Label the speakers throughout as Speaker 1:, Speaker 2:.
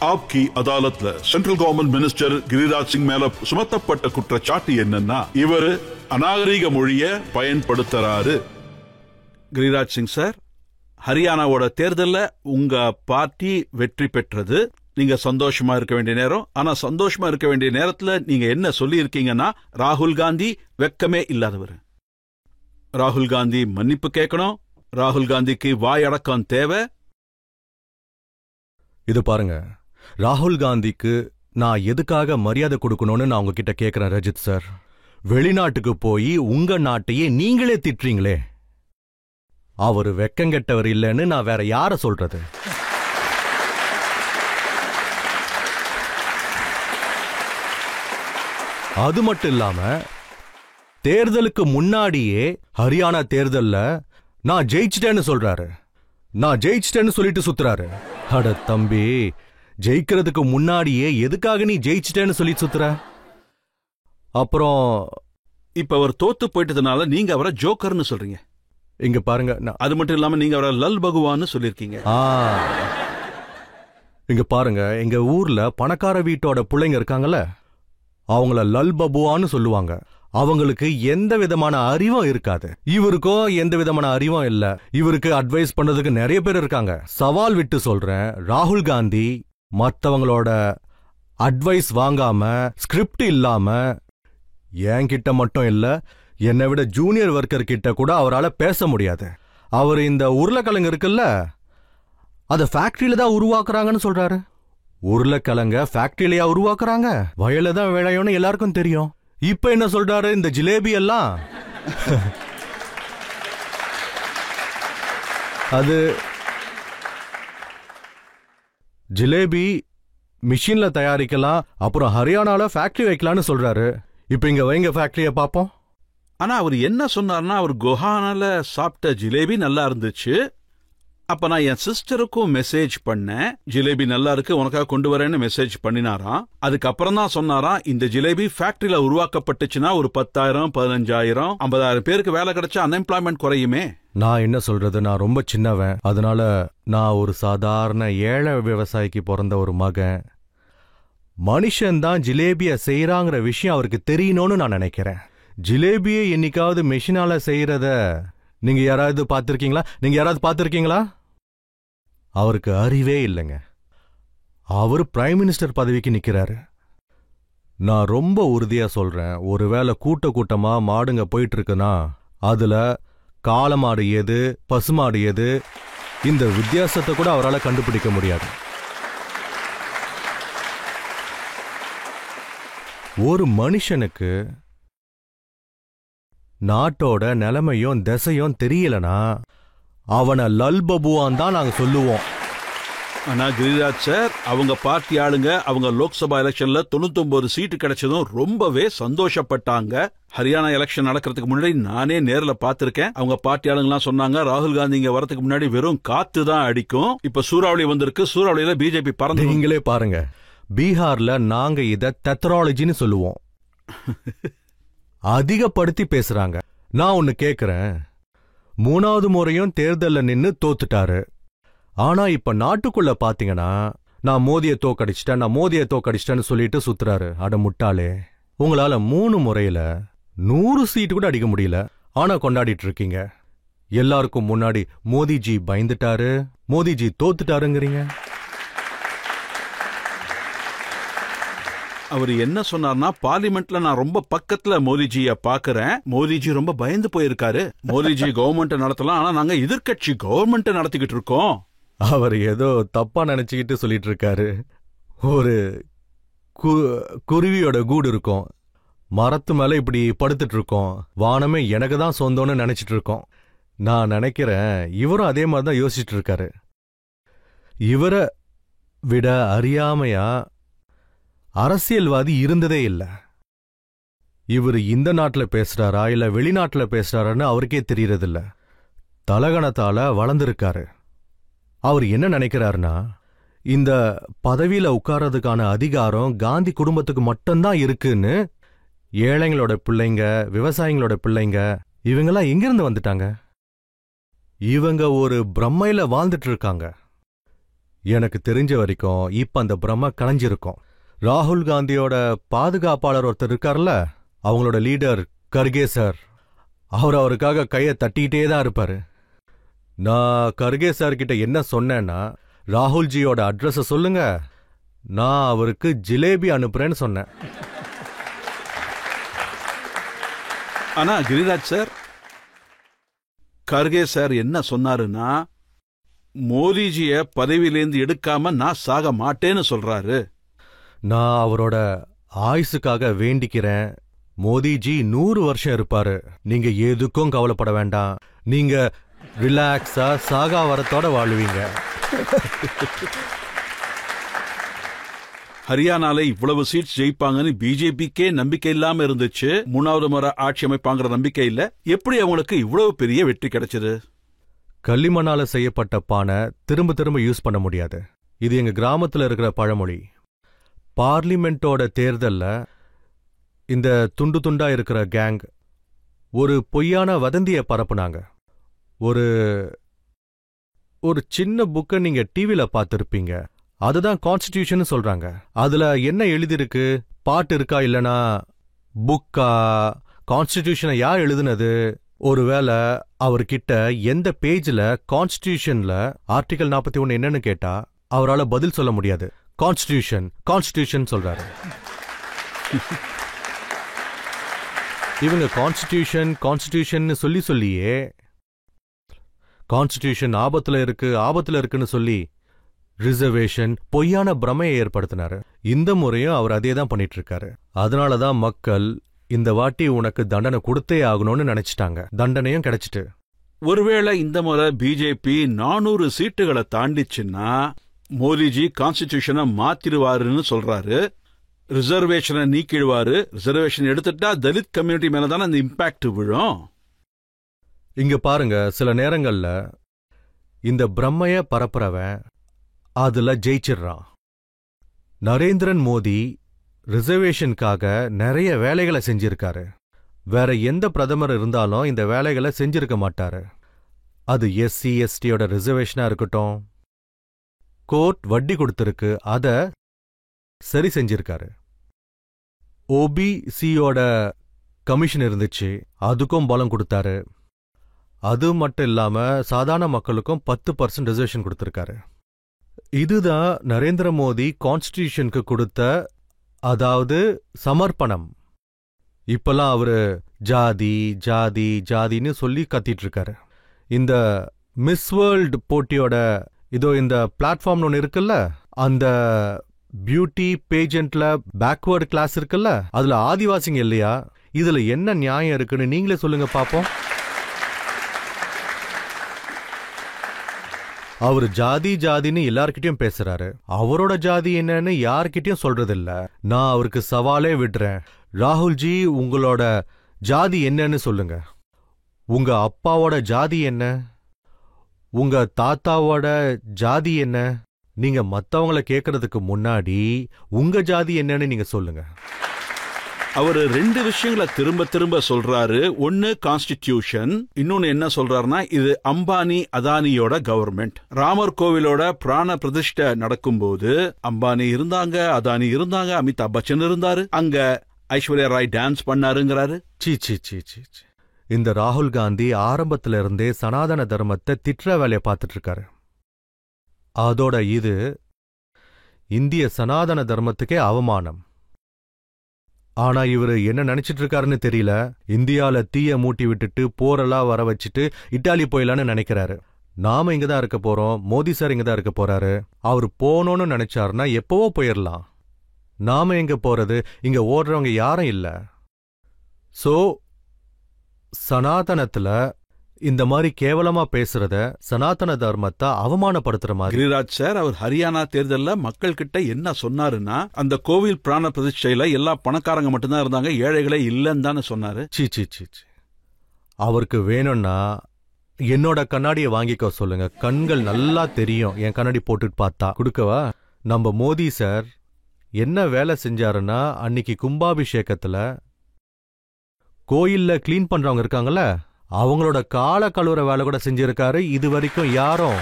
Speaker 1: ஆப்கி அதாலத்ல central government minister Giriraj Singh மேல சுமத்தப்பட்ட குற்றச்சாட்டு என்னன்னா இவரு அநாகரிக மொழிய பயன்படுத்துறாரு. கிரிராஜ் சிங் சார், ஹரியானாவோட தேர்தல்ல உங்க பார்ட்டி வெற்றி பெற்றது. நீங்க சந்தோஷமா இருக்க வேண்டிய நேரம். ஆனா சந்தோஷமா இருக்க வேண்டிய நேரத்துல நீங்க என்ன சொல்லி இருக்கீங்கன்னா, ராகுல் காந்தி வெக்கமே இல்லாதவர், ராகுல் காந்தி மன்னிப்பு கேட்கணும், ராகுல் காந்திக்கு வாயடக்கம் தேவை.
Speaker 2: இது பாருங்க, ராகுல் காந்திக்கு நான் எதுக்காக மரியாதை கொடுக்கணும்னு நான் உங்ககிட்ட கேட்கிறேன் ரஜித் சார். வெளிநாட்டுக்கு போய் உங்க நாட்டையே நீங்களே திட்டுறீங்களே, அவரு வெக்கங்கெட்டவர் இல்லைன்னு நான் வேற யார சொல்றது? அது மட்டும் இல்லாம தேர்தலுக்கு முன்னாடியே ஹரியானா தேர்தல்ல நான் ஜெயிச்சிட்டேன்னு சொல்றாரு. நான் ஜெயிச்சிட்டேன்னு சொல்லிட்டு சுத்துறாரு. அட தம்பி, ஜெயிக்கிறதுக்கு முன்னாடியே எதுக்காக நீ ஜெயிச்சிட்டேன்னு சொல்லி சுத்துற? அப்புறம்
Speaker 1: இப்ப அவர் தோத்து போயிட்டதுனால நீங்க அவரை ஜோக்கர்னு சொல்றீங்க.
Speaker 2: இங்க பாருங்க,
Speaker 1: அது மட்டும் இல்லாம நீங்க அவரை லல் பகவான்னு சொல்லிருக்கீங்க.
Speaker 2: இங்க பாருங்க, எங்க ஊர்ல பணக்கார வீட்டோட பிள்ளைங்க இருக்காங்கல்ல, அவங்கள லல் பபுவான்னு சொல்லுவாங்க. அவங்களுக்கு எந்த விதமான அறிவும் இருக்காது. இவருக்கும் எந்த விதமான அறிவும் இல்ல. இவருக்கு அட்வைஸ் பண்ணதுக்கு நிறைய பேர் இருக்காங்க. சவால் விட்டு சொல்றேன், ராகுல் காந்தி மற்றவங்களோட அட்வைஸ் வாங்காம, ஸ்கிரிப்ட் இல்லாம, என்கிட்ட மட்டும் இல்ல, என்னை விட ஜூனியர் ஒர்க்கர் கிட்ட கூட அவரால் பேச முடியாது. அவர் இந்த உருளைக்கிழங்கு இருக்குல்ல, அதை ஃபேக்டரியில தான் உருவாக்குறாங்கன்னு சொல்றாரு. உருளைக்கிழங்க ஃபேக்டரியிலயா உருவாக்குறாங்க? வயல தான் விளையும்னு எல்லாருக்கும் தெரியும். இப்ப என்ன சொல்றாரு, இந்த ஜிலேபி எல்லாம் அது ஜிலேபி மிஷின்ல தயாரிக்கலாம், அப்புறம் ஹரியானால ஃபேக்டரி வைக்கலாம்னு சொல்றாரு. இப்ப இங்க வைங்க ஃபேக்டரிய பாப்போம்.
Speaker 1: ஆனா அவர் என்ன சொன்னார்னா, அவர் குஹானால சாப்பிட்ட ஜிலேபி நல்லா இருந்துச்சு. அப்ப நான் என் சிஸ்டருக்கும் மெசேஜ் பண்ணேன், ஜிலேபி நல்லா இருக்கு, உனக்காக கொண்டு வரேன்னு மெசேஜ் பண்ணினாராம். அதுக்கப்புறம் தான் சொன்னாராம், இந்த ஜிலேபி ஃபேக்டரியில உருவாக்கப்பட்டுச்சுன்னா ஒரு 10,000, 15,000, 50,000 பேருக்கு வேலை கிடைச்சா அன்எம்ப்ளாய்மெண்ட் குறையுமே.
Speaker 2: நான் என்ன சொல்றது, நான் ரொம்ப சின்னவன். அதனால நான் ஒரு சாதாரண ஏழை விவசாயிக்கு பிறந்த ஒரு மகன். மனுஷன்தான் ஜிலேபிய செய்யறாங்கிற விஷயம் அவருக்கு தெரியணும்னு நான் நினைக்கிறேன். ஜிலேபியை என்னைக்காவது மெஷினால செய்யறத நீங்க யாராவது பார்த்திருக்கீங்களா? அவருக்கு அறிவே இல்லைங்க. அவர் பிரைம் மினிஸ்டர் பதவிக்கு நிக்கிறாரு. நான் ரொம்ப உறுதியா சொல்றேன், ஒருவேளை கூட்டமா மாடுங்க போயிட்டு இருக்குன்னா அதுல காளமாடு எது, பசுமாடு எது, இந்த வித்தியாசத்தை கூட அவரால் கண்டுபிடிக்க முடியாது. ஒரு மனுஷனுக்கு நாட்டோட நிலைமையும் திசையும் தெரியலனா அவனை லல் பபுவான் தான் நாங்க சொல்லுவோம்.
Speaker 1: ஆனா கிரிராஜ் சார், அவங்க பார்ட்டி ஆளுங்க அவங்க லோக்சபா எலெக்ஷன்ல 99 சீட்டு கிடைச்சதும் ரொம்பவே சந்தோஷப்பட்டாங்க. ஹரியானா எலெக்ஷன் நடக்கிறதுக்கு முன்னாடி நானே நேர்ல பாத்திருக்கேன். அவங்க பார்ட்டி ஆளுங்கெல்லாம் சொன்னாங்க, ராகுல் காந்தி இங்க வரதுக்கு முன்னாடி வெறும் காத்து தான் அடிக்கும், இப்ப சூறாவளி வந்திருக்கு, சூறாவளியில பிஜேபி பறந்து.
Speaker 2: நீங்களே பாருங்க, பீகார்ல நாங்க இத டெத்ராலஜின்னு சொல்லுவோம். அதிகப்படுத்தி பேசுறாங்க. நான் ஒன்னு கேக்குறேன், 3வது முறையும் தேர்தல்ல நின்னு தோத்துட்டாரு. ஆனா இப்ப நாட்டுக்குள்ள பாத்தீங்கன்னா, நான் மோதியை தோக்கடிச்சிட்டேன்னு சொல்லிட்டு சுத்துறாரு. அட முட்டாளே, உங்களால 3 முறையில 100 சீட்டு கூட அடிக்க முடியல, ஆனா கொண்டாடிட்டு இருக்கீங்க. எல்லாருக்கும் முன்னாடி மோதிஜி பயந்துட்டாரு, மோதிஜி தோத்துட்டாருங்கிறீங்க.
Speaker 1: அவர் என்ன சொன்னார்னா, பார்லிமெண்ட்ல நான் ரொம்ப பக்கத்துல மோதிஜிய பாக்குறேன், மோதிஜி ரொம்ப பயந்து போயிருக்காரு. மோதிஜி கவர்மெண்ட் நடத்தலாம், ஆனா நாங்க எதிர்கட்சி கவர்மெண்ட் நடத்திக்கிட்டு இருக்கோம்.
Speaker 2: அவர் ஏதோ தப்பா நினைச்சுக்கிட்டு சொல்லிட்டு இருக்காரு. ஒரு குருவியோட கூடு இருக்கும், மரத்து மேல இப்படி படுத்துட்டு இருக்கோம், வானமே எனக்கு தான் சொந்தம்னு நினைச்சிட்டு இருக்கோம். நான் நினைக்கிறேன் இவரும் அதே மாதிரிதான் யோசிச்சுட்டு இருக்காரு. இவரை விட அறியாமையா அரசியல்வாதி இருந்ததே இல்ல. இவர் இந்த நாட்டுல பேசுறாரா இல்ல வெளிநாட்டுல பேசுறாரான்னு அவருக்கே தெரியறதில்ல. தலகணத்தால வளர்ந்திருக்காரு. அவர் என்ன நினைக்கிறாருன்னா, இந்த பதவியில உட்கார்றதுக்கான அதிகாரம் காந்தி குடும்பத்துக்கு மட்டும்தான் இருக்குன்னு. ஏழைங்களோட பிள்ளைங்க, விவசாயிங்களோட பிள்ளைங்க, இவங்கெல்லாம் எங்கிருந்து வந்துட்டாங்க? இவங்க ஒரு பிரம்மையில வாழ்ந்துட்டு இருக்காங்க. எனக்கு தெரிஞ்ச வரைக்கும் இப்ப அந்த பிரமை களைஞ்சிருக்கும். ராகுல் காந்தியோட பாதுகாப்பாளர் ஒருத்தர் இருக்கார்ல, அவங்களோட லீடர் கர்கே சார், அவருக்காக கையை தட்டிக்கிட்டே தான் இருப்பாரு. நான் கர்கே சார் கிட்ட என்ன சொன்னேன்னா, ராகுல்ஜியோட அட்ரஸ சொல்லுங்க, நான் அவருக்கு ஜிலேபி அனுப்புறேன்னு சொன்னேன்.
Speaker 1: ஆனா கிரிராஜ் சார், கர்கே சார் என்ன சொன்னாருன்னா, மோடிஜிய பதவியிலேருந்து எடுக்காம நான் சாக மாட்டேன்னு சொல்றாரு.
Speaker 2: நான் அவரோட ஆயுசுக்காக வேண்டிக்கிறேன். மோடிஜி 100 வருஷம் இருப்பாரு. நீங்க எதுக்கும் கவலைப்பட வேண்டாம். நீங்க ரிலாக்ஸா சாகா வரத்தோட வாழ்வீங்க.
Speaker 1: ஹரியானால இவ்வளவு சீட்ஸ் ஜெயிப்பாங்கன்னு பிஜேபிக்கே நம்பிக்கை இல்லாம இருந்துச்சு. 3வது முறை ஆட்சி அமைப்பாங்கிற நம்பிக்கை இல்ல. எப்படி அவங்களுக்கு இவ்வளவு பெரிய வெற்றி கிடைச்சது?
Speaker 2: களிமண்ணால செய்யப்பட்ட பானை திரும்ப திரும்ப யூஸ் பண்ண முடியாது. இது எங்க கிராமத்துல இருக்கிற பழமொழி. பார்லிமெண்டோட தேர்தல்ல இந்த துண்டு துண்டா இருக்கிற கேங் ஒரு பொய்யான வதந்தியை பரப்புனாங்க. ஒரு ஒரு சின்ன புக்கை நீங்க டிவில பார்த்திருப்பீங்க. அதுதான் கான்ஸ்டிடியூஷன் சொல்றாங்க. அதுல என்ன எழுதிருக்கு? பாட்டு இருக்கா, இல்லனா புக்கா? கான்ஸ்டிடியூஷனை யார் எழுதுனது? ஒருவேளை அவர்கிட்ட எந்த பேஜ்ல கான்ஸ்டிடியூஷன்ல ஆர்டிகல் 41 என்னன்னு கேட்டா அவரால பதில் சொல்ல முடியாது. கான்ஸ்டிடியூஷன் கான்ஸ்டிடியூஷன் சொல்றாரு. இவங்க கான்ஸ்டிடியூஷன் கான்ஸ்டிடியூஷன் சொல்லி சொல்லியே கான்ஸ்டிடியூஷன் ஆபத்துல இருக்குன்னு சொல்லி ரிசர்வேஷன் பொய்யான பிரமையை ஏற்படுத்தினாரு. இந்த முறையும் அவர் அதே தான் பண்ணிட்டு இருக்காரு. அதனாலதான் மக்கள் இந்த வாட்டி உனக்கு தண்டனை கொடுத்தே ஆகணும்னு நினைச்சிட்டாங்க. தண்டனையும் கிடைச்சிட்டு.
Speaker 1: ஒருவேளை இந்த முறை பிஜேபி 400 சீட்டுகளை தாண்டிச்சுன்னா மோடிஜி கான்ஸ்டிடியூஷனை மாத்திடுவாருன்னு சொல்றாரு. ரிசர்வேஷனை நீக்கிடுவாரு. ரிசர்வேஷன் எடுத்துட்டா தலித் கம்யூனிட்டி மேலதானே அந்த இம்பாக்ட் விழும்.
Speaker 2: இங்க பாருங்க, சில நேரங்கள்ல இந்த பிரம்மைய பரப்புறவன் அதுல ஜெயிச்சிடுறான். நரேந்திரன் மோடி ரிசர்வேஷனுக்காக நிறைய வேலைகளை செஞ்சிருக்காரு. வேற எந்த பிரதமர் இருந்தாலும் இந்த வேலைகளை செஞ்சிருக்க மாட்டாரு. அது எஸ்சி எஸ்டியோட ரிசர்வேஷனா இருக்கட்டும், கோர்ட் வட்டி கொடுத்திருக்கு, அத சரி செஞ்சிருக்காரு. ஓபிசியோட கமிஷன் இருந்துச்சு, அதுக்கும் பலம் கொடுத்தாரு. அது மட்டும் இல்லாம சாதாரண மக்களுக்கும் 10% ரிசர்வேஷன் கொடுத்திருக்காரு. இதுதான் நரேந்திர மோடி கான்ஸ்டிடியூஷனுக்கு கொடுத்த, அதாவது சமர்ப்பணம். இப்பெல்லாம் அவரு ஜாதி ஜாதி ஜாதின்னு சொல்லி கத்திட்டு இருக்காரு. இந்த மிஸ் வேர்ல்ட் போட்டியோட இதோ இந்த பிளாட்ஃபார்ம் ஒன்று இருக்குல்ல, அந்த பியூட்டி பேஜென்ட்ல பேக்வர்டு கிளாஸ் இருக்குல்ல, அதுல ஆதிவாசிங்க இல்லையா? இதுல என்ன நியாயம் இருக்குன்னு நீங்களே சொல்லுங்க பாப்போம். அவரு ஜாதி ஜாதின்னு எல்லார்கிட்டயும் பேசுறாரு. அவரோட ஜாதி என்னன்னு யார்கிட்டயும் சொல்றதில்ல. நான் அவருக்கு சவாலே விடுறேன். ராகுல்ஜி, உங்களோட ஜாதி என்னன்னு சொல்லுங்க. உங்க அப்பாவோட ஜாதி என்ன? உங்க தாத்தாவோட ஜாதி என்ன? நீங்க மத்தவங்கள கேட்கறதுக்கு முன்னாடி உங்க ஜாதி என்னன்னு நீங்க சொல்லுங்க.
Speaker 1: அவரு 2 விஷயங்களை திரும்ப திரும்ப சொல்றாரு. ஒன்னு கான்ஸ்டிடியூஷன், இன்னொன்னு என்ன சொல்றாருன்னா இது அம்பானி அதானியோட கவர்மெண்ட். ராமர் கோவிலோட பிராண பிரதிஷ்டை நடக்கும்போது அம்பானி இருந்தாங்க, அதானி இருந்தாங்க, அமிதாப் பச்சன் இருந்தாரு, அங்க ஐஸ்வர்யா ராய் டான்ஸ் பண்ணாருங்கிறாரு.
Speaker 2: சீ சீ சீ சீ. இந்த ராகுல் காந்தி ஆரம்பத்துல இருந்தே சனாதன தர்மத்தை திட்டுற வேலையை பார்த்துட்டு இருக்காரு. அதோட இது இந்திய சனாதன தர்மத்துக்கே அவமானம். ஆனா இவரு என்ன நினைச்சிட்டு இருக்காருன்னு தெரியல. இந்தியால தீய மூட்டி விட்டுட்டு போரெல்லாம் வர வச்சுட்டு இட்டாலி போயிடலான்னு நினைக்கிறாரு. நாம இங்கதான் இருக்க போறோம், மோடி சார் இங்கதான் இருக்க போறாரு. அவரு போனோன்னு நினைச்சாருன்னா எப்பவோ போயிடலாம். நாம எங்க போறது? இங்க ஓடுறவங்க யாரும் இல்ல. சோ சனாதனத்துல இந்த மாதிரி கேவலமா பேசுறத சனாதன தர்மத்தை அவமானப்படுத்துற மாதிரி.
Speaker 1: கிரிராஜ் சார், அவர் ஹரியானா தேர்தல்ல மக்கள் கிட்ட என்ன சொன்னாருன்னா, அந்த கோவில் பிராண பிரதிஷ்டையில எல்லா பணக்காரங்க மட்டும்தான் இருந்தாங்க, ஏழைகளே இல்லன்னு தானே சொன்னாரு.
Speaker 2: சீ சீ சீ. அவருக்கு வேணும்னா என்னோட கண்ணாடியை வாங்கிக்க சொல்லுங்க. கண்கள் நல்லா தெரியும். என் கண்ணாடி போட்டுட்டு பார்த்தா கொடுக்கவா? நம்ம மோடி சார் என்ன வேலை செஞ்சாருன்னா, அன்னைக்கு கும்பாபிஷேகத்துல கோயில்ல கிளீன் பண்றவங்க இருக்காங்கல்ல, அவங்களோட கால கழுவுற வேலை கூட செஞ்சிருக்காரு. இது வரைக்கும் யாரும்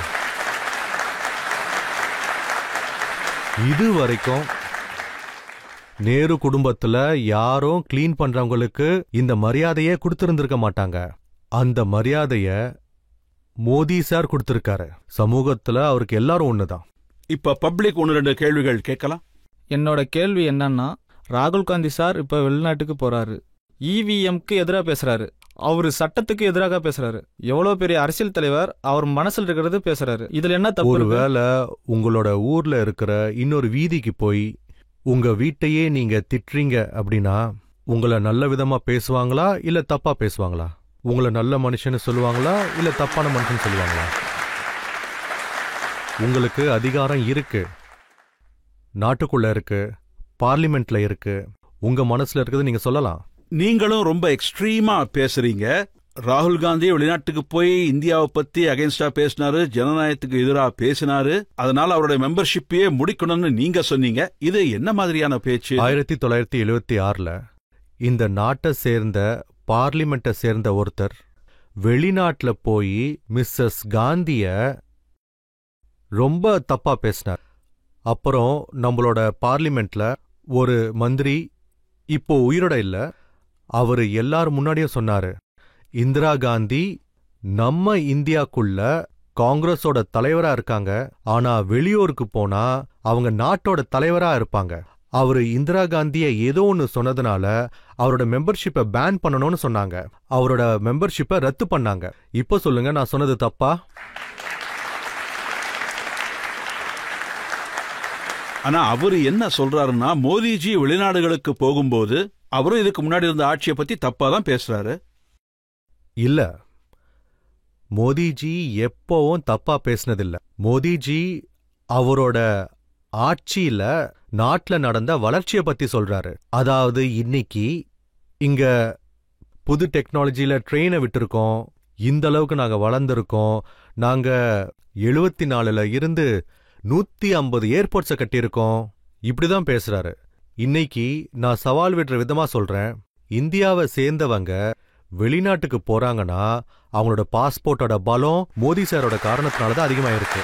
Speaker 2: இது வரைக்கும் நேரு குடும்பத்துல யாரும் கிளீன் பண்றவங்களுக்கு இந்த மரியாதையே கொடுத்திருந்திருக்க மாட்டாங்க. அந்த மரியாதைய மோடி சார் கொடுத்திருக்காரு. சமூகத்துல அவருக்கு எல்லாரும் ஒண்ணுதான்.
Speaker 1: இப்ப பப்ளிக் 1-2 கேள்விகள் கேட்கலாம்.
Speaker 3: என்னோட கேள்வி என்னன்னா, ராகுல் காந்தி சார் இப்ப வெளிநாட்டுக்கு போறாரு, இவிஎம்க்கு எதிராக பேசுறாரு, அவரு சட்டத்துக்கு எதிராக பேசுறாரு. எவ்வளவு பெரிய அரசியல் தலைவர், அவர் மனசுல இருக்கிறது பேசுறாரு. இதுல என்ன தப்பு?
Speaker 2: ஒருவேளை உங்களோட ஊர்ல இருக்கிற இன்னொரு வீதிக்கு போய் உங்க வீட்டையே நீங்க திட்டுறீங்க அப்படின்னா உங்களை நல்ல விதமா பேசுவாங்களா இல்ல தப்பா பேசுவாங்களா? உங்களை நல்ல மனுஷன்னு சொல்லுவாங்களா இல்ல தப்பான மனுஷன் சொல்லுவாங்களா? உங்களுக்கு அதிகாரம் இருக்கு, நாட்டுக்குள்ள இருக்கு, பார்லிமெண்ட்ல இருக்கு. உங்க மனசுல இருக்கிறது நீங்க சொல்லலாம்.
Speaker 1: நீங்களும் ரொம்ப எக்ஸ்ட்ரீமா பேசுறீங்க. ராகுல் காந்தி வெளிநாட்டுக்கு போய் இந்தியாவை பத்தி அகைன்ஸ்டா பேசினாரு, ஜனநாயகத்துக்கு எதிராக பேசினாரு, அதனால அவருடைய மெம்பர்ஷிப்பையே முடிக்கணும்னு நீங்க சொன்னீங்க. இது என்ன மாதிரியான பேச்சு?
Speaker 2: 1976ல இந்த நாட்டை சேர்ந்த பார்லிமெண்ட்டை சேர்ந்த ஒருத்தர் வெளிநாட்டுல போய் மிஸ்ஸஸ் காந்திய ரொம்ப தப்பா பேசினார். அப்புறம் நம்மளோட பார்லிமெண்ட்ல ஒரு மந்திரி, இப்போ உயிரோட இல்ல, அவரு எல்லாரும் முன்னாடியும் சொன்னாரு, இந்திரா காந்தி நம்ம இந்தியாக்குள்ள காங்கிரஸோட தலைவரா இருக்காங்க, ஆனா வெளியூருக்கு போனா அவங்க நாட்டோட தலைவரா இருப்பாங்க. அவரு இந்திரா காந்திய ஏதோ ஒன்னு சொன்னதுனால அவரோட மெம்பர்ஷிப்பை பேன் பண்ணணும்னு சொன்னாங்க. அவரோட மெம்பர்ஷிப்பை ரத்து பண்ணாங்க. இப்ப சொல்லுங்க, நான் சொன்னது தப்பா?
Speaker 1: ஆனா அவரு என்ன சொல்றாருன்னா, மோடிஜி வெளிநாடுகளுக்கு போகும்போது அவரும் இதுக்கு முன்னாடி இருந்த ஆட்சியை பத்தி தப்பா தான் பேசுறாரு.
Speaker 2: இல்ல, மோடிஜி எப்பவும் தப்பா பேசினதில்ல. மோடிஜி அவரோட ஆட்சியில நாட்டுல நடந்த வளர்ச்சியை பத்தி சொல்றாரு. அதாவது இன்னைக்கு இங்க புது டெக்னாலஜியில ட்ரெயினை விட்டுருக்கோம், இந்த அளவுக்கு நாங்க வளர்ந்துருக்கோம், நாங்க 74ல இருந்து 150 ஏர்போர்ட்ஸை கட்டியிருக்கோம், இப்படிதான் பேசுறாரு. இன்னைக்கு நான் சவால் விடுற விதமா சொல்றேன், இந்தியாவை சேர்ந்தவங்க வெளிநாட்டுக்கு போறாங்கன்னா அவங்களோட பாஸ்போர்ட்டோட பலம் மோடி சாரோட காரணத்தினாலதான் அதிகமாயிருக்கு.